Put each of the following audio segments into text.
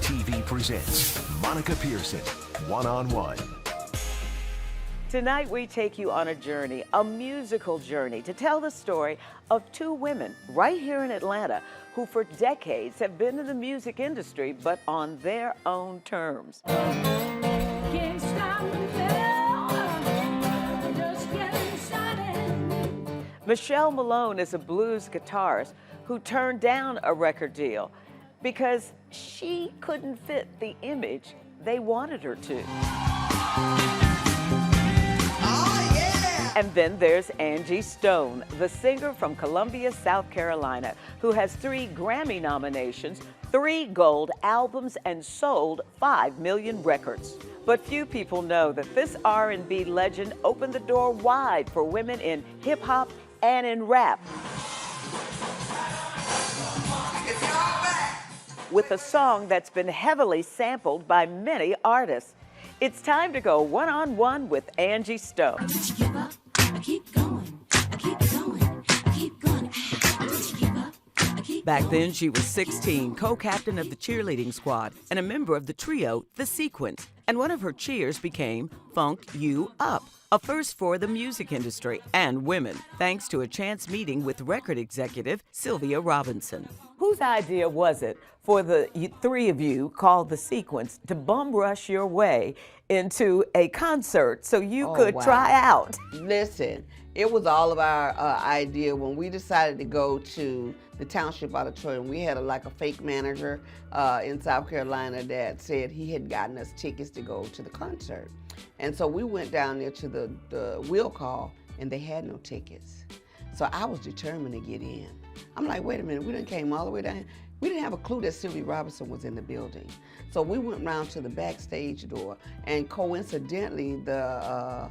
TV presents Monica Pearson, One-on-One. Tonight we take you on a journey, a musical journey, to tell the story of two women right here in Atlanta who for decades have been in the music industry, but on their own terms. Can't stop now, just getting started. Michelle Malone is a blues guitarist who turned down a record deal because she couldn't fit the image they wanted her to. And then there's Angie Stone, the singer from Columbia, South Carolina, who has 3 Grammy nominations, 3 gold albums, and sold 5 million records. But few people know that this R&B legend opened the door wide for women in hip-hop and in rap, with a song that's been heavily sampled by many artists. It's time to go one-on-one with Angie Stone. Don't you give up, I keep going, I keep going, I keep going. Don't you give up, I keep Back then, she was 16, co-captain of the cheerleading squad, and a member of the trio, The Sequence. And one of her cheers became Funk You Up, a first for the music industry and women, thanks to a chance meeting with record executive Sylvia Robinson. Whose idea was it for the 3 of you, called The Sequence, to bum rush your way into a concert so you could try out? Listen, it was all of our idea when we decided to go to the Township Auditorium. We had a fake manager in South Carolina that said he had gotten us tickets to go to the concert. And so we went down there to the wheel call, and they had no tickets. So I was determined to get in. I'm like, wait a minute, we done came all the way down. We didn't have a clue that Sylvia Robinson was in the building. So we went round to the backstage door, and coincidentally, the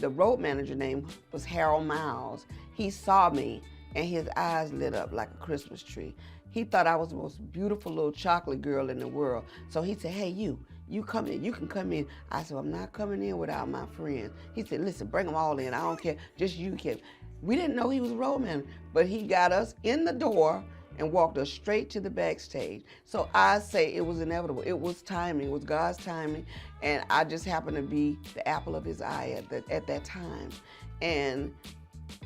road manager name was Harold Miles. He saw me, and his eyes lit up like a Christmas tree. He thought I was the most beautiful little chocolate girl in the world. So he said, hey, you come in, you can come in. I said, I'm not coming in without my friends. He said, listen, bring them all in, I don't care, just you can. We didn't know he was a road manager, but he got us in the door and walked us straight to the backstage. So I say it was inevitable. It was timing, it was God's timing, and I just happened to be the apple of his eye at that time. And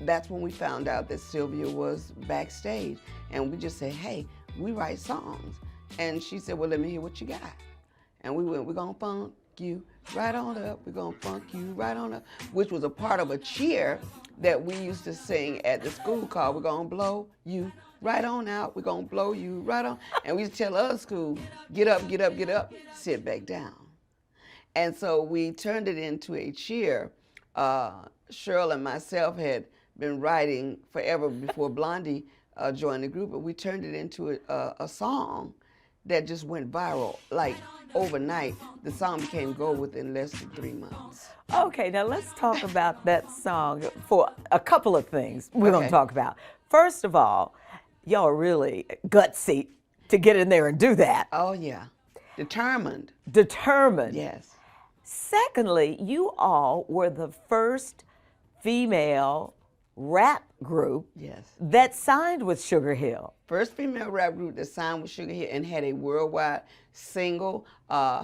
that's when we found out that Sylvia was backstage, and we just said, hey, we write songs. And she said, well, let me hear what you got. And we went, we're gonna funk you right on up, we're gonna funk you right on up, which was a part of a cheer that we used to sing at the school called, we're gonna blow you right on out, we're gonna blow you right on. And we used to tell other school, get up, get up, get up, sit back down. And so we turned it into a cheer. Cheryl and myself had been writing forever before Blondie joined the group, but we turned it into a song that just went viral. Like overnight, the song became gold within less than 3 months. Okay, now let's talk about that song for a couple of things we're going to talk about. First of all, y'all are really gutsy to get in there and do that. Oh, yeah. Determined. Determined. Yes. Secondly, you all were the first female rap group that signed with Sugar Hill. First female rap group that signed with Sugar Hill and had a worldwide single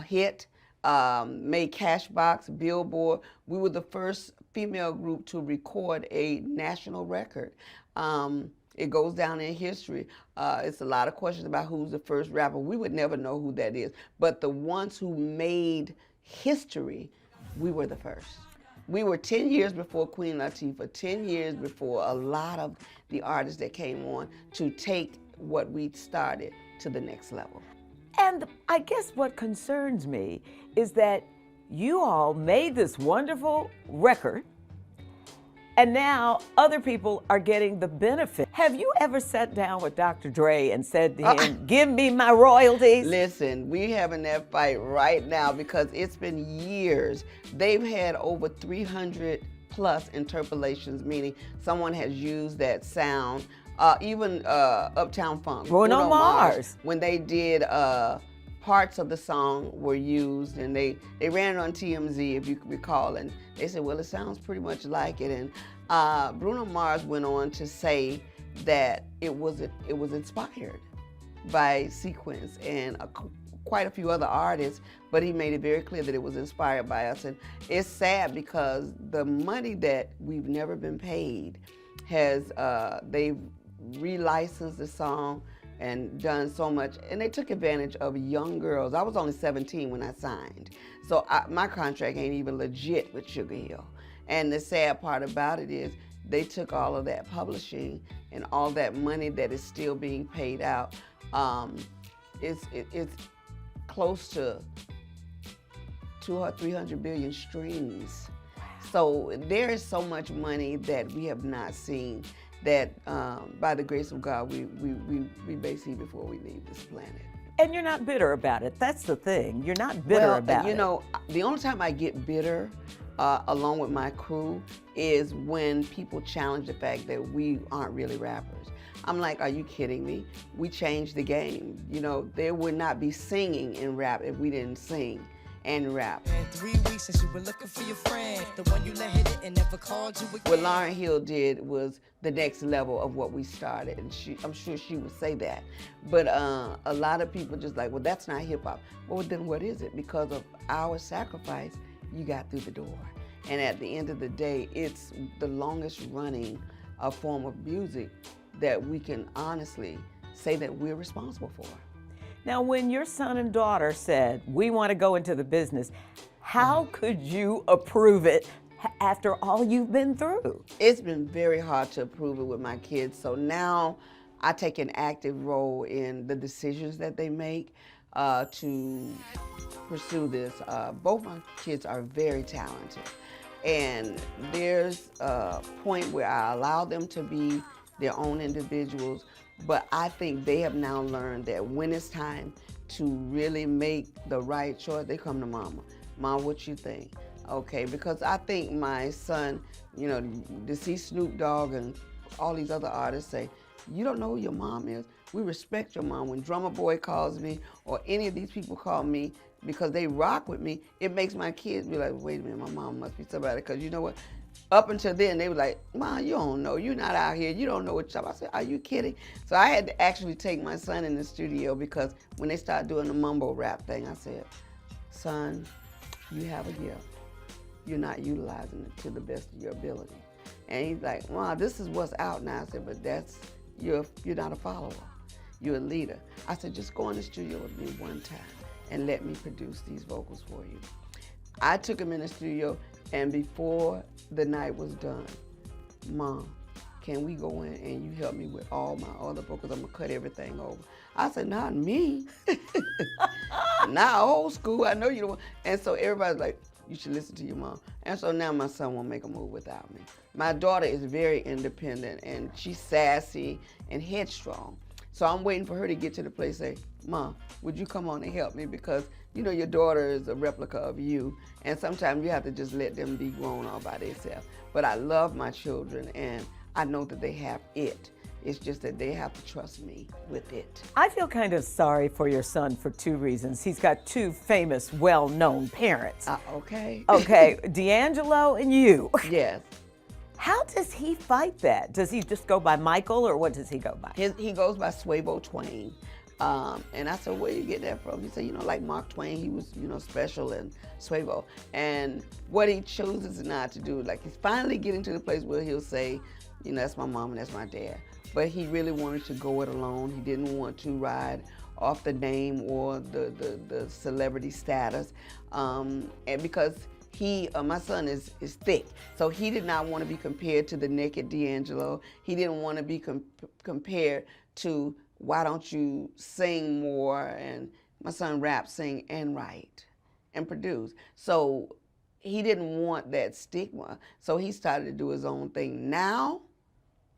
hit, made Cashbox, Billboard. We were the first female group to record a national record. It goes down in history. It's a lot of questions about who's the first rapper. We would never know who that is. But the ones who made history, we were the first. We were 10 years before Queen Latifah, 10 years before a lot of the artists that came on to take what we started to the next level. And I guess what concerns me is that you all made this wonderful record, and now other people are getting the benefit. Have you ever sat down with Dr. Dre and said to him, give me my royalties? Listen, we having that fight right now because it's been years. They've had over 300 plus interpolations, meaning someone has used that sound. Even Uptown Funk, Bruno Mars. When they did parts of the song were used, and they ran it on TMZ, if you recall, and they said, well, it sounds pretty much like it. And Bruno Mars went on to say that it was inspired. by Sequence and quite a few other artists, but he made it very clear that it was inspired by us. And it's sad because the money that we've never been paid has, they've relicensed the song and done so much, and they took advantage of young girls. I was only 17 when I signed, so my contract ain't even legit with Sugar Hill. And the sad part about it is they took all of that publishing and all that money that is still being paid out. It's close to 200 or 300 billion streams. So there is so much money that we have not seen that by the grace of God, we may see before we leave this planet. And you're not bitter about it. That's the thing. You're not bitter about it. You know, the only time I get bitter, along with my crew, is when people challenge the fact that we aren't really rappers. I'm like, are you kidding me? We changed the game. You know, there would not be singing in rap if we didn't sing and rap. 3 weeks since you were looking for your friend, the one you let hit it and never called you again. What Lauryn Hill did was the next level of what we started, and I'm sure she would say that. But a lot of people just like, well, that's not hip hop. Well, then what is it? Because of our sacrifice, you got through the door. And at the end of the day, it's the longest running form of music that we can honestly say that we're responsible for. Now, when your son and daughter said, we want to go into the business, how could you approve it after all you've been through? It's been very hard to approve it with my kids, so now I take an active role in the decisions that they make to pursue this. Both my kids are very talented, and there's a point where I allow them to be their own individuals, but I think they have now learned that when it's time to really make the right choice, they come to mama. Mom, what you think? Okay, because I think my son, you know, to see Snoop Dogg and all these other artists say, you don't know who your mom is? We respect your mom. When Drummer Boy calls me or any of these people call me because they rock with me, it makes my kids be like, wait a minute, my mom must be somebody, because you know what? Up until then, they were like, Mom, you don't know. You're not out here. You don't know what you're talking about. I said, are you kidding? So I had to actually take my son in the studio because when they started doing the mumble rap thing, I said, son, you have a gift. You're not utilizing it to the best of your ability. And he's like, Mom, this is what's out now. I said, but you're not a follower. You're a leader. I said, just go in the studio with me one time and let me produce these vocals for you. I took him in the studio, and before the night was done, Mom, can we go in and you help me with all my other vocals? I'm gonna cut everything over. I said, not me. Not old school, I know you don't. And so everybody's like, you should listen to your mom. And so now my son won't make a move without me. My daughter is very independent, and she's sassy and headstrong. So I'm waiting for her to get to the place and say, Mom, would you come on and help me? Because you know your daughter is a replica of you, and sometimes you have to just let them be grown all by themselves. But I love my children, and I know that they have it. It's just that they have to trust me with it. I feel kind of sorry for your son for 2 reasons. He's got 2 famous, well-known parents. Okay. Okay, D'Angelo and you. Yes. How does he fight that? Does he just go by Michael, or what does he go by? He goes by Swabo Twain. And I said, where you get that from? He said, you know, like Mark Twain, he was, you know, special and Swabo. And what he chooses not to do, like he's finally getting to the place where he'll say, you know, that's my mom and that's my dad. But he really wanted to go it alone. He didn't want to ride off the name or the celebrity status. And because my son is thick, so he did not want to be compared to the naked D'Angelo. He didn't want to be compared to, why don't you sing more? And my son raps, sing, and write, and produce. So he didn't want that stigma, so he started to do his own thing. Now,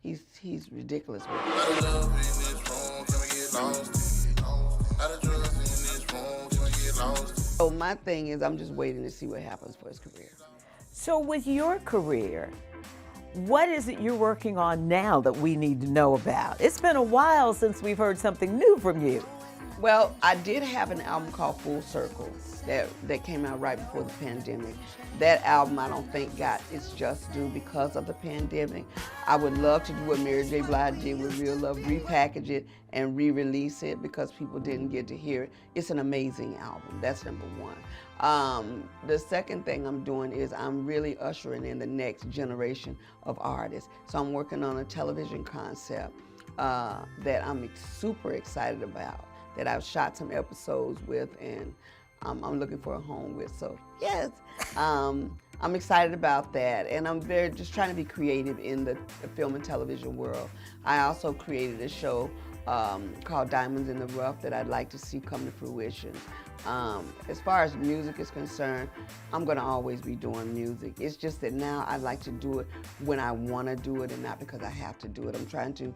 he's ridiculous with it. So my thing is, I'm just waiting to see what happens for his career. So with your career, what is it you're working on now that we need to know about? It's been a while since we've heard something new from you. Well, I did have an album called Full Circle that came out right before the pandemic. That album I don't think got its just due because of the pandemic. I would love to do what Mary J. Blige did with Real Love, repackage it and re-release it because people didn't get to hear it. It's an amazing album. That's number one. The second thing I'm doing is I'm really ushering in the next generation of artists. So I'm working on a television concept that I'm super excited about, that I've shot some episodes with, and I'm looking for a home with. So yes, I'm excited about that, and I'm just trying to be creative in the film and television world. I also created a show called Diamonds in the Rough that I'd like to see come to fruition. As far as music is concerned, I'm gonna always be doing music. It's just that now I like to do it when I wanna do it and not because I have to do it. I'm trying to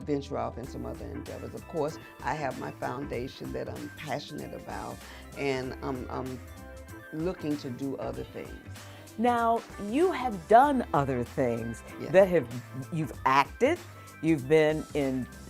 venture off in some other endeavors. Of course, I have my foundation that I'm passionate about, and I'm looking to do other things. Now, you have done other things that you've acted, you've been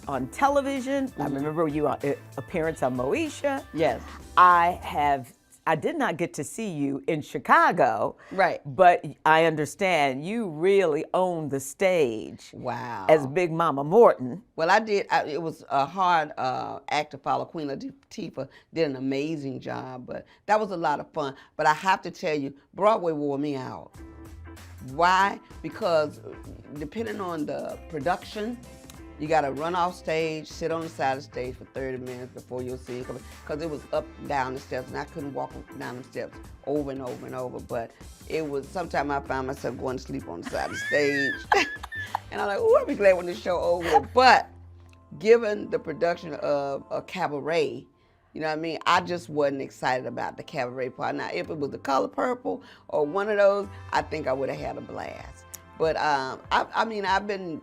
on television. I remember you appearance on Moesha. Yes. I did not get to see you in Chicago. Right. But I understand you really owned the stage. Wow. As Big Mama Morton. Well, I did. It was a hard act to follow. Queen Latifah did an amazing job, but that was a lot of fun. But I have to tell you, Broadway wore me out. Why? Because depending on the production, you got to run off stage, sit on the side of the stage for 30 minutes before you'll see it come. Because it was up and down the steps, and I couldn't walk down the steps over and over and over. But it was, sometimes I found myself going to sleep on the side of the stage. And I'm like, ooh, I'll be glad when this show over. But given the production of a cabaret, you know what I mean? I just wasn't excited about the cabaret part. Now, if it was The Color Purple or one of those, I think I would have had a blast. But I mean, I've been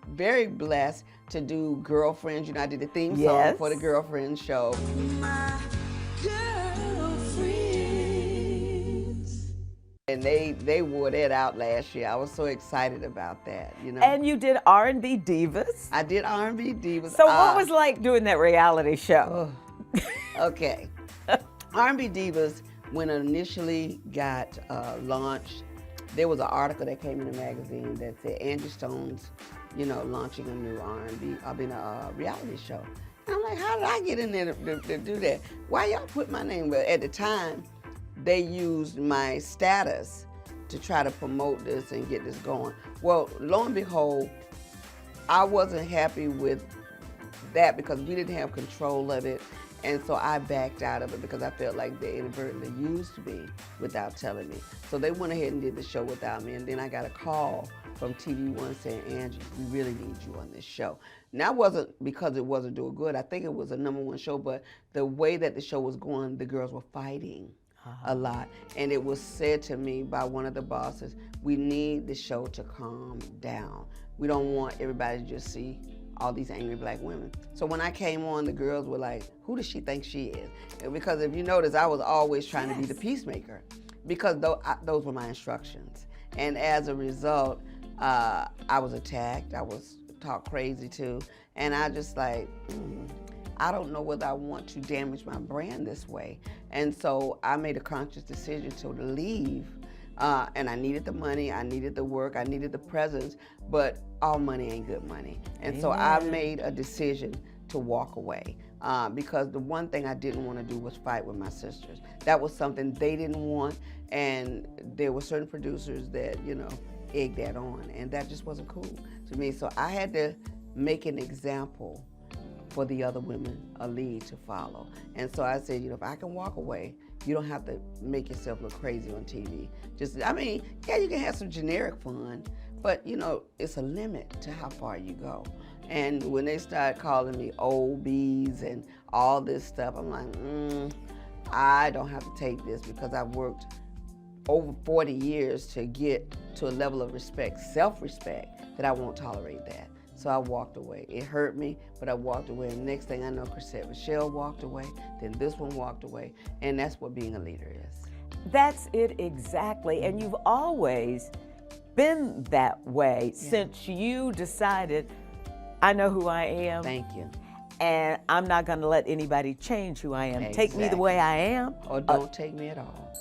very blessed to do Girlfriends. You know, I did the theme song for the Girlfriends show. My girlfriends. And they wore that out last year. I was so excited about that, you know. And you did R&B Divas. I did R&B Divas. So what was like doing that reality show? Okay. R&B Divas, when it initially got launched, there was an article that came in the magazine that said Angie Stone's, you know, launching a new reality show. And I'm like, how did I get in there to do that? Why y'all put my name? Well, at the time, they used my status to try to promote this and get this going. Well, lo and behold, I wasn't happy with that because we didn't have control of it. And so I backed out of it because I felt like they inadvertently used me without telling me. So they went ahead and did the show without me. And then I got a call from TV One saying, Angie, we really need you on this show. Now, it wasn't because it wasn't doing good. I think it was a #1 show, but the way that the show was going, the girls were fighting a lot. And it was said to me by one of the bosses, we need the show to calm down. We don't want everybody to just see all these angry black women. So when I came on, the girls were like, who does she think she is? And because if you notice, I was always trying to be the peacemaker because those were my instructions. And as a result, I was attacked, I was talked crazy to, and I just like, I don't know whether I want to damage my brand this way. And so I made a conscious decision to leave. And I needed the money, I needed the work, I needed the presence, but all money ain't good money. And so I made a decision to walk away because the one thing I didn't want to do was fight with my sisters. That was something they didn't want, and there were certain producers that, you know, egged that on, and that just wasn't cool to me. So I had to make an example for the other women, a lead to follow. And so I said, you know, if I can walk away, you don't have to make yourself look crazy on TV. Just, I mean, yeah, you can have some generic fun, but you know, it's a limit to how far you go. And when they started calling me old bees and all this stuff, I'm like, I don't have to take this because I've worked over 40 years to get to a level of respect, self-respect, that I won't tolerate that. So I walked away. It hurt me, but I walked away. And next thing I know, Chrisette Michelle walked away, then this one walked away, and that's what being a leader is. That's it exactly, and you've always been that way since you decided, I know who I am. Thank you. And I'm not going to let anybody change who I am. Take me the way I am. Or don't take me at all.